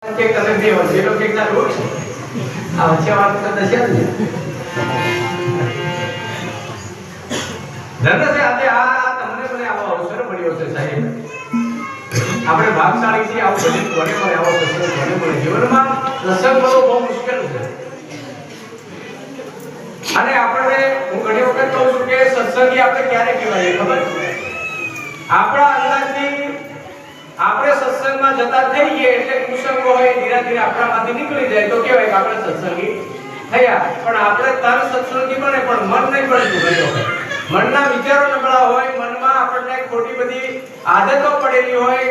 કે તમે બે હોય જે લોકો એકલા રોજ આ વચ્ચે વાત કરતા છે ને ધર્મ છે આજે આ તમને મને આવો અવસર મળ્યો છે સાહેબ આપણે ભાગશાળી છીએ આવું બધું કોને મળે આવો સત્સંગ કોને મળે જીવનમાં સત્સંગ મળવો બહુ મુશ્કેલ છે અને આપણે હું ઘણી વખત કહું છું કે સત્સંગી આપણે ક્યારે કહેવાય ખબર આપણા અંદરથી આપણે સત્સંગમાં જતા થઈએ એટલે કુસંગો હોય ધીરે ધીરે આપણામાંથી નીકળી જાય તો કહેવાય કે આપણે સત્સંગી થયા પણ આપણે તર સત્સંગી બને પણ મન નહીં પડતું ગયો મનના વિચારો નબળા હોય મનમાં આપણને ખોટી બધી આદતો પડેલી હોય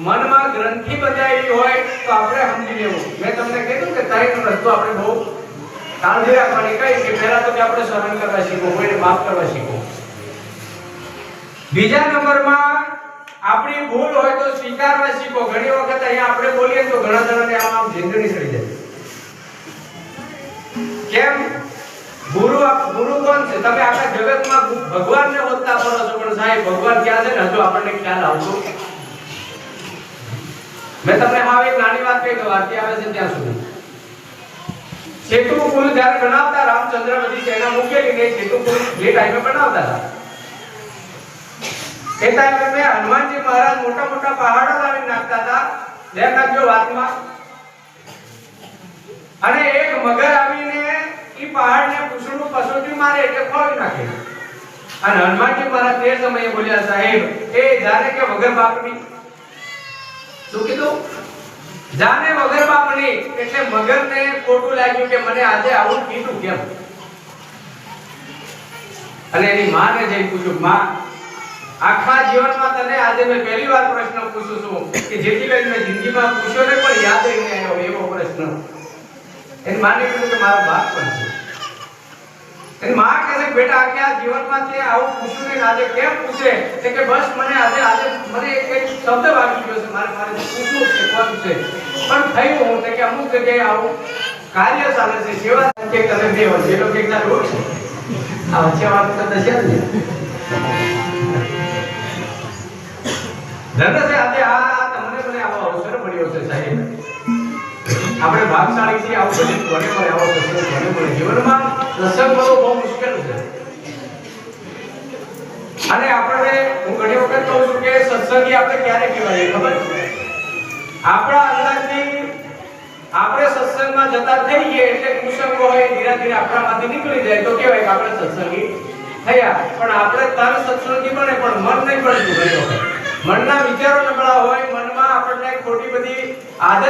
મનમાં ગ્રંથિ બંધાયેલી હોય તો આપણે સમજી લેવું મેં તમને કીધું કે ત્રણ રસ્તો આપણે બહુ કાળજી રાખવાની કઈ કે પહેલા તો કે આપણે સહન કરવા શીખો કોઈને માફ કરવા શીખો બીજા નંબરમાં આપણી ભૂલ હોય તો સ્વીકારવા શીખો ઘણી વખત અહીંયા આપણે બોલીએ તો ઘણા જણાને આમ જીંદડી સડી જાય કેમ ગુરુ કોણ છે તમે આખા જગતમાં ભગવાનને ઓળખતા ફરો છો પણ સાહેબ ભગવાન ક્યાં છે ને હજુ આપણને ખ્યાલ આવતો મેં તમને હા એક નાની વાત કહી દઉં આરતી આવે છે ત્યાં સુધી સેતુ પુલ જ્યારે બનાવતા રામચંદ્ર બધી સેના મૂકેલી ને સેતુ પુલ જે ટાઈમે બનાવતા હતા એ ટાઈમે મે હનુમાનજી મહારાજ મોટા મોટા પહાડો લાવી નાખતા હતા ધ્યાન રાખજો વાતમાં અને એક મગર આવીને ઈ પહાડને પૂછડું પસોટી મારે એટલે ખોલી નાખે અને હનુમાનજી મહારાજ તે સમયે બોલ્યા સાહેબ એ જાને કે વગર બાપની શું કીધું જાને વગર બાપની એટલે મગરને ખોટું લાગ્યું કે મને આજે આવું કીધું કેમ અને એની માને જઈ પૂછ્યું માં આખા જીવનમાં તને આજે મેં પહેલી વાર પ્રશ્ન પૂછું છું કે જેથી કરીને મેં જિંદગીમાં પૂછ્યો ને પણ યાદ નહીં આવ્યો એવો પ્રશ્ન એની માને કીધું કે મારો બાપ પણ છે એની માં કહે છે બેટા આખા જીવનમાં તે આવું પૂછ્યું ને આજે કેમ પૂછે કે બસ મને આજે મને એક શબ્દ વાગી ગયો છે મારે પૂછવું છે કોણ છે પણ થયું હું કે અમુક જગ્યાએ આવું કાર્ય ચાલે છે સેવા કે તમે બે હોય જે લોકો એકલા રોજ આ વચ્ચે વાત કરતા છે ને ધર્મ છે આજે આ તમને મને આવો અવસર મળ્યો છે સાહેબ આપણે ભાગશાળી છીએ આવું બધું કોને મળે આવો સત્સંગ કોને મળે જીવનમાં સત્સંગ મળવો બહુ મુશ્કેલ છે અને આપણે હું ઘણી વખત કહું છું કે સત્સંગી આપણે ક્યારે કહેવાય ખબર આપણા અંદરથી આપણે સત્સંગમાં જતા થઈએ એટલે કુસંગો હોય ધીરે ધીરે આપણામાંથી નીકળી જાય તો કહેવાય કે આપણે સત્સંગી થયા પણ આપણે તર સત્સંગી બને પણ મન નહીં પડતું ગયો મનના વિચારો નબળા હોય મનમાં આપણને ખોટી બધી આદતો